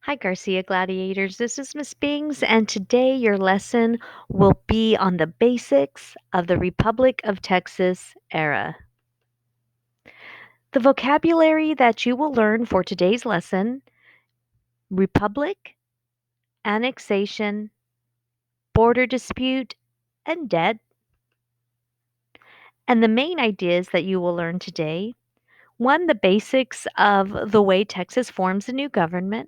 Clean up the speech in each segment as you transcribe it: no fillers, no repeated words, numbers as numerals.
Hi, Garcia Gladiators. This is Miss Bings, and today your lesson will be on the basics of the Republic of Texas era. The vocabulary that you will learn for today's lesson: republic, annexation, border dispute, and debt. And the main ideas that you will learn today: one, the basics of the way Texas forms a new government.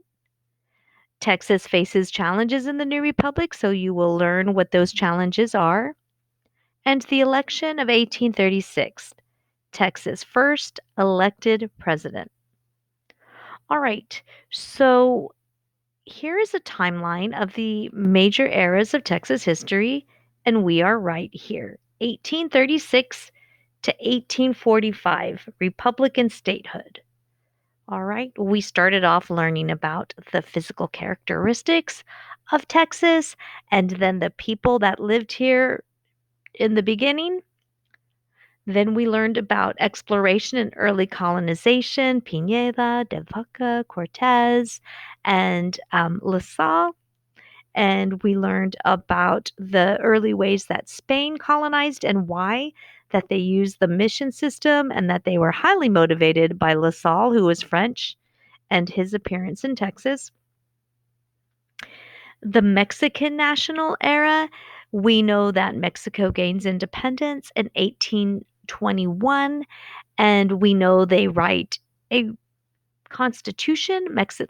Texas faces challenges in the new republic, so you will learn what those challenges are. And the election of 1836, Texas' first elected president. All right, so here is a timeline of the major eras of Texas history, and we are right here: 1836 to 1845, Republican statehood. All right, we started off learning about the physical characteristics of Texas and then the people that lived here in the beginning. Then we learned about exploration and early colonization: Pineda, De Vaca, Cortez, and La Salle. And we learned about the early ways that Spain colonized and why, that they used the mission system and that they were highly motivated by La Salle, who was French, and his appearance in Texas. The Mexican national era, we know that Mexico gains independence in 1821, and we know they write a constitution,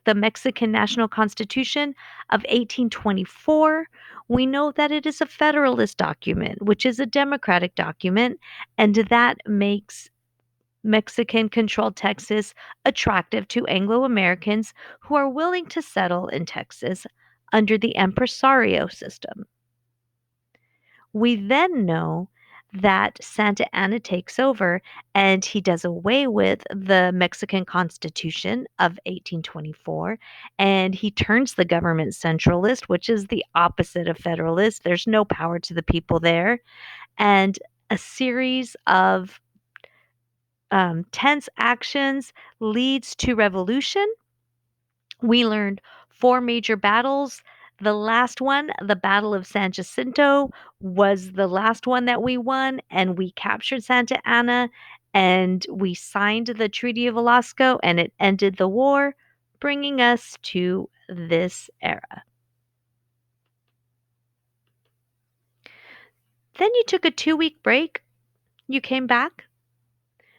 the Mexican National Constitution of 1824. We know that it is a federalist document, which is a democratic document, and that makes Mexican controlled Texas attractive to Anglo Americans who are willing to settle in Texas under the impresario system. We then know that Santa Anna takes over and he does away with the Mexican Constitution of 1824, and he turns the government centralist, which is the opposite of federalist. There's no power to the people there. And a series of tense actions leads to revolution. We learned four major battles. The last one, the Battle of San Jacinto, was the last one that we won, and we captured Santa Anna, and we signed the Treaty of Velasco, and it ended the war, bringing us to this era. Then you took a 2-week break. You came back.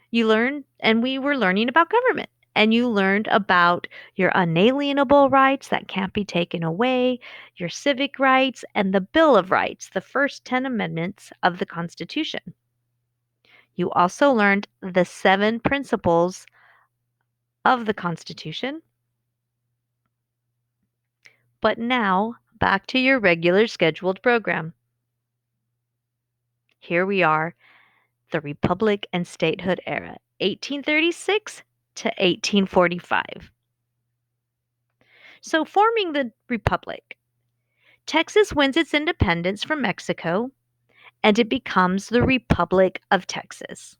You learned, and we were learning about government. And you learned about your unalienable rights that can't be taken away, your civic rights, and the Bill of Rights, the first 10 amendments of the Constitution. You also learned the 7 principles of the Constitution. But now, back to your regular scheduled program. Here we are, the Republic and Statehood era, 1836 to 1845. So, forming the Republic, Texas wins its independence from Mexico, and it becomes the Republic of Texas.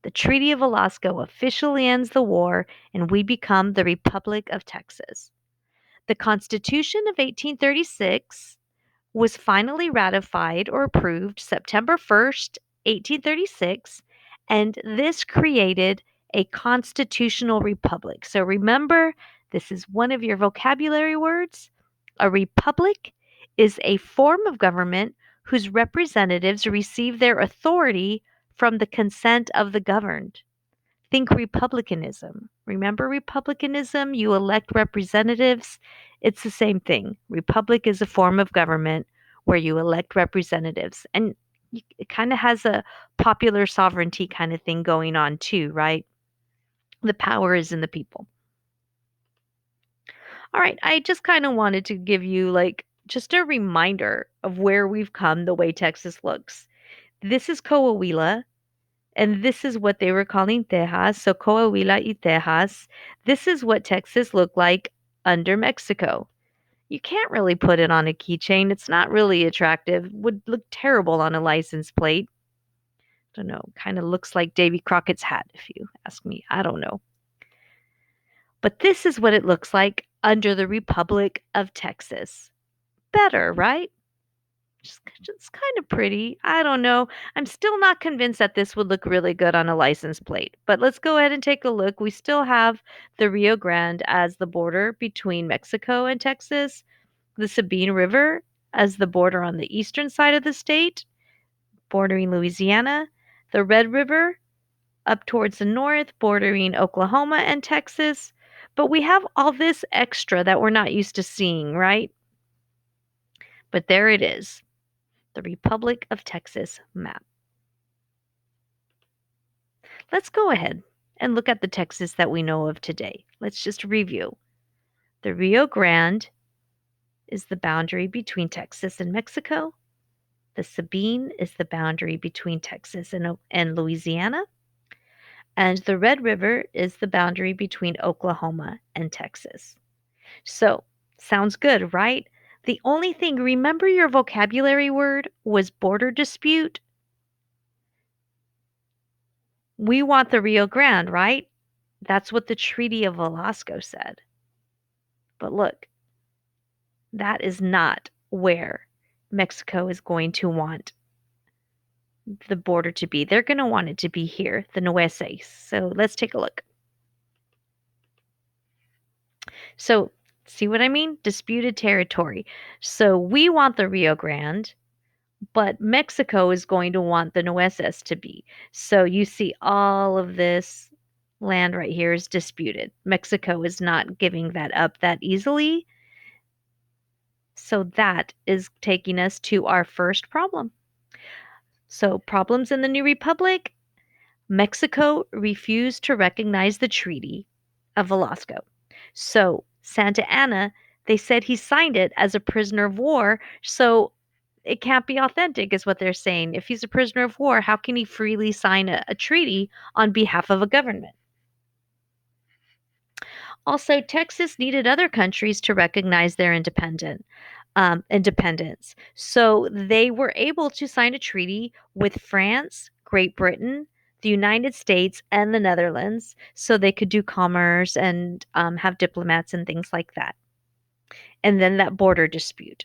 The Treaty of Velasco officially ends the war, and we become the Republic of Texas. The Constitution of 1836 was finally ratified or approved September 1st, 1836, and this created a constitutional republic. So remember, this is one of your vocabulary words. A republic is a form of government whose representatives receive their authority from the consent of the governed. Think republicanism. Remember republicanism? You elect representatives. It's the same thing. Republic is a form of government where you elect representatives. And it kind of has a popular sovereignty kind of thing going on too, right? The power is in the people. All right, I just kind of wanted to give you like just a reminder of where we've come, the way Texas looks. This is Coahuila, and this is what they were calling Tejas. So Coahuila y Tejas. This is what Texas looked like under Mexico. You can't really put it on a keychain. It's not really attractive. Would look terrible on a license plate. Don't know. Kind of looks like Davy Crockett's hat, if you ask me. I don't know. But this is what it looks like under the Republic of Texas. Better, right? It's kind of pretty. I don't know. I'm still not convinced that this would look really good on a license plate. But let's go ahead and take a look. We still have the Rio Grande as the border between Mexico and Texas, the Sabine River as the border on the eastern side of the state, bordering Louisiana, the Red River up towards the north, bordering Oklahoma and Texas. But we have all this extra that we're not used to seeing, right? But there it is, the Republic of Texas map. Let's go ahead and look at the Texas that we know of today. Let's just review. The Rio Grande is the boundary between Texas and Mexico. The Sabine is the boundary between Texas and Louisiana. And the Red River is the boundary between Oklahoma and Texas. So, sounds good, right? The only thing, remember your vocabulary word was border dispute? We want the Rio Grande, right? That's what the Treaty of Velasco said. But look, that is not where Mexico is going to want the border to be. They're going to want it to be here, the Nueces. So let's take a look. So, see what I mean? Disputed territory. So we want the Rio Grande, but Mexico is going to want the Nueces to be. So you see all of this land right here is disputed. Mexico is not giving that up that easily. So that is taking us to our first problem. So, problems in the New Republic. Mexico refused to recognize the Treaty of Velasco. So, Santa Anna, they said he signed it as a prisoner of war. So, it can't be authentic, is what they're saying. If he's a prisoner of war, how can he freely sign a treaty on behalf of a government? Also, Texas needed other countries to recognize their independence. So they were able to sign a treaty with France, Great Britain, the United States, and the Netherlands so they could do commerce and have diplomats and things like that. And then that border dispute.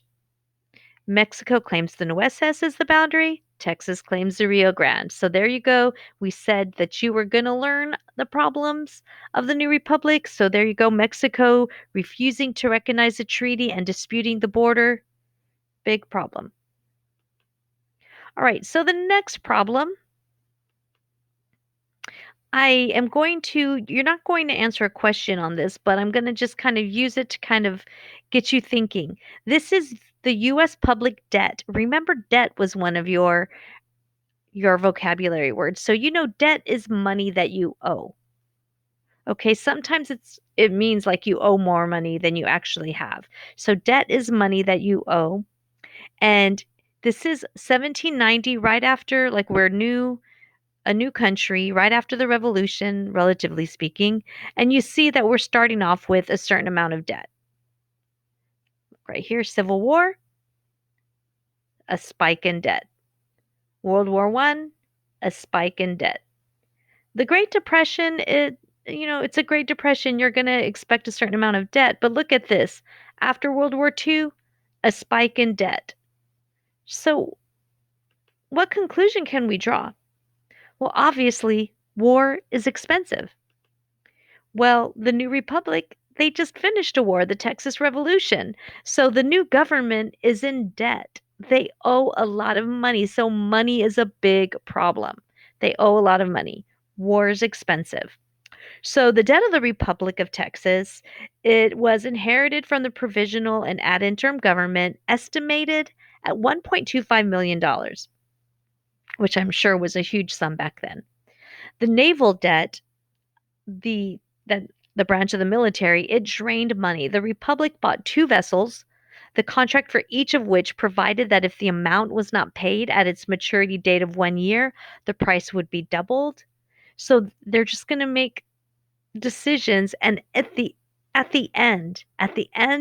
Mexico claims the Nueces as the boundary. Texas claims the Rio Grande. So there you go. We said that you were going to learn the problems of the new republic. So there you go. Mexico refusing to recognize the treaty and disputing the border. Big problem. All right. So the next problem, you're not going to answer a question on this, but I'm going to just kind of use it to kind of get you thinking. This is the US public debt. Remember, debt was one of your vocabulary words. So you know debt is money that you owe. Okay, sometimes it means like you owe more money than you actually have. So debt is money that you owe. And this is 1790, right after, like, we're a new country, right after the revolution, relatively speaking. And you see that we're starting off with a certain amount of debt. Right here, Civil War, a spike in debt. World War One, a spike in debt. The Great Depression, it's a Great Depression. You're going to expect a certain amount of debt. But look at this. After World War II, a spike in debt. So, what conclusion can we draw? Well, obviously, war is expensive. Well, the new republic, they just finished a war, the Texas Revolution. So, the new government is in debt. They owe a lot of money. So, money is a big problem. They owe a lot of money. War is expensive. So the debt of the Republic of Texas, it was inherited from the provisional and ad interim government, estimated at $1.25 million, which I'm sure was a huge sum back then. The naval debt, the that the branch of the military, it drained money. The Republic bought two vessels, the contract for each of which provided that if the amount was not paid at its maturity date of 1 year, the price would be doubled. So they're just going to make decisions, and at the end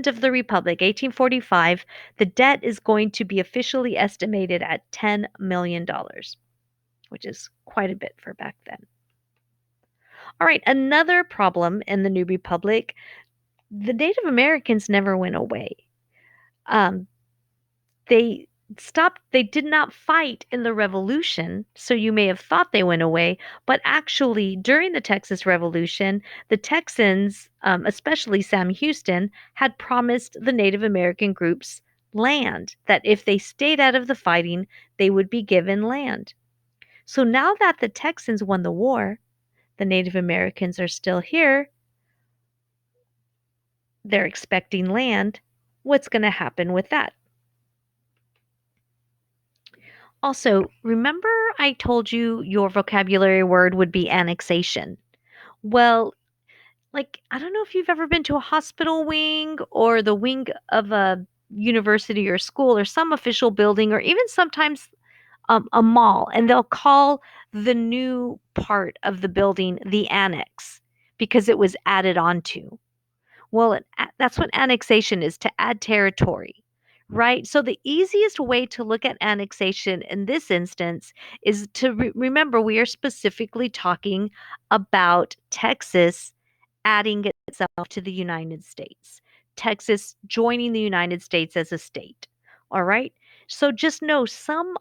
of the republic, 1845, the debt is going to be officially estimated at $10 million, which is quite a bit for back then. All right, another problem in the new republic, The Native Americans never went away. Um, they they did not fight in the revolution, so you may have thought they went away, but actually during the Texas Revolution, the Texans, especially Sam Houston, had promised the Native American groups land, that if they stayed out of the fighting, they would be given land. So now that the Texans won the war, the Native Americans are still here, they're expecting land. What's going to happen with that? Also, remember I told you your vocabulary word would be annexation. Well, like, I don't know if you've ever been to a hospital wing or the wing of a university or school or some official building or even sometimes a mall, and they'll call the new part of the building the annex because it was added onto. Well, that's what annexation is, to add territory, right? So the easiest way to look at annexation in this instance is to remember we are specifically talking about Texas adding itself to the United States, Texas joining the United States as a state. All right. So just know some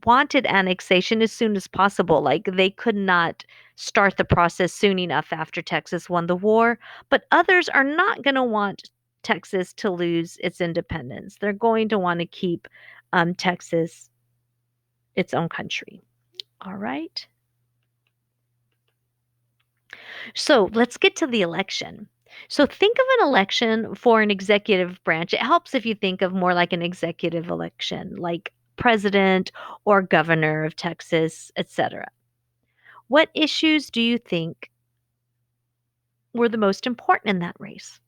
wanted annexation as soon as possible. Like they could not start the process soon enough after Texas won the war, but others are not going to want Texas to lose its independence. They're going to want to keep Texas its own country. All right. So let's get to the election. So think of an election for an executive branch. It helps if you think of more like an executive election, like president or governor of Texas, etc. What issues do you think were the most important in that race?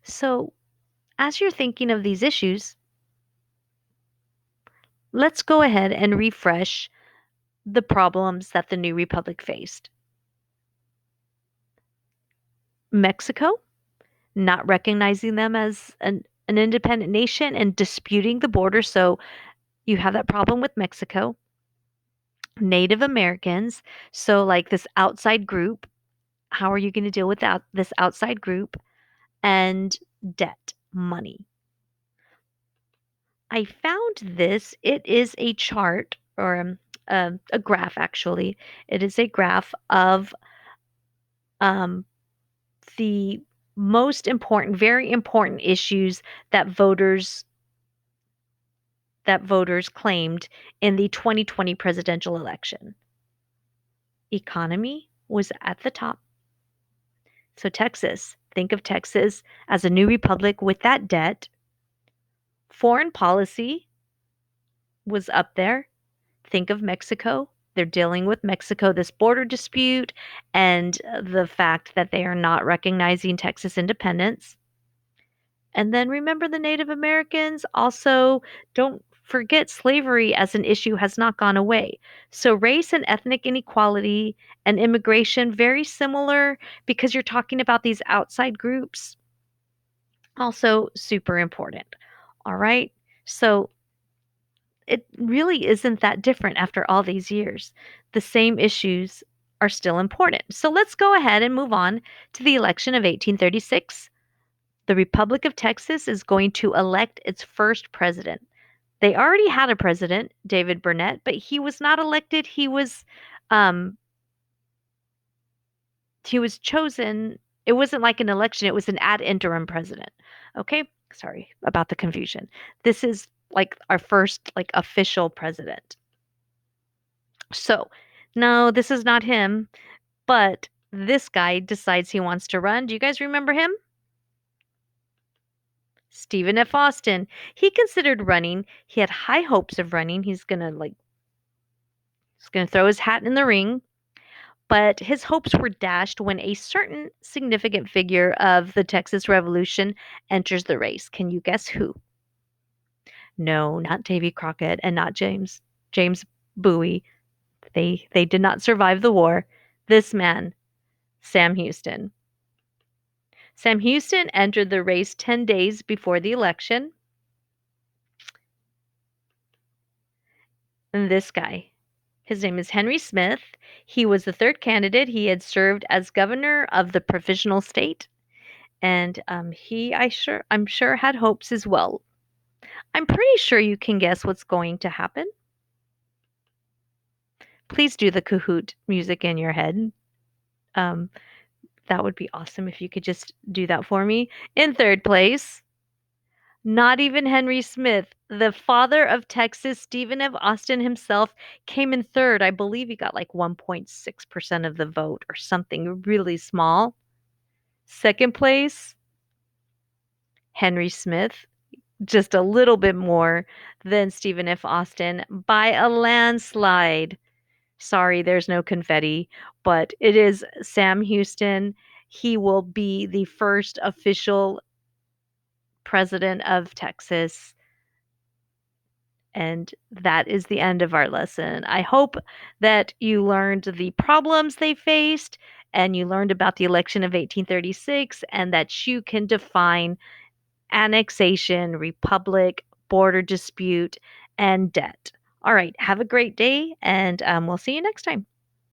So, as you're thinking of these issues, let's go ahead and refresh the problems that the new republic faced. Mexico, not recognizing them as an independent nation and disputing the border. So, you have that problem with Mexico. Native Americans, so like this outside group, how are you going to deal with this outside group? And debt, money. I found this. It is a chart or a graph, actually. It is a graph of um, the most important, very important issues that voters claimed in the 2020 presidential election. Economy was at the top. So Texas, think of Texas as a new republic with that debt. Foreign policy was up there. Think of Mexico. They're dealing with Mexico, this border dispute, and the fact that they are not recognizing Texas independence. And then remember the Native Americans. Also, don't forget slavery as an issue has not gone away. So, race and ethnic inequality and immigration, very similar because you're talking about these outside groups. Also, super important. All right. So, it really isn't that different after all these years. The same issues are still important. So let's go ahead and move on to the election of 1836. The Republic of Texas is going to elect its first president. They already had a president, David Burnett, but he was not elected. Um, he was chosen. It wasn't like an election, it was an ad interim president. Okay? Sorry about the confusion. This is like our first like official president. So, no, this is not him, but this guy decides he wants to run. Do you guys remember him? Stephen F. Austin. He considered running. He had high hopes of running. He's going to throw his hat in the ring, but his hopes were dashed when a certain significant figure of the Texas Revolution enters the race. Can you guess who? No, not Davy Crockett and not James Bowie. They did not survive the war. This man, Sam Houston. Sam Houston entered the race 10 days before the election. And this guy, His name is Henry Smith. He was the third candidate. He had served as governor of the provisional state, and I'm sure, had hopes as well. I'm pretty sure you can guess what's going to happen. Please do the Kahoot music in your head. Um, that would be awesome if you could just do that for me. In third place, not even Henry Smith, the father of Texas, Stephen F. Austin himself, came in third. I believe he got like 1.6% of the vote or something really small. Second place, Henry Smith, just a little bit more than Stephen F. Austin by a landslide. Sorry, there's no confetti, but it is Sam Houston. He will be the first official president of Texas. And that is the end of our lesson. I hope that you learned the problems they faced and you learned about the election of 1836 and that you can define annexation, republic, border dispute, and debt. All right, have a great day, and we'll see you next time.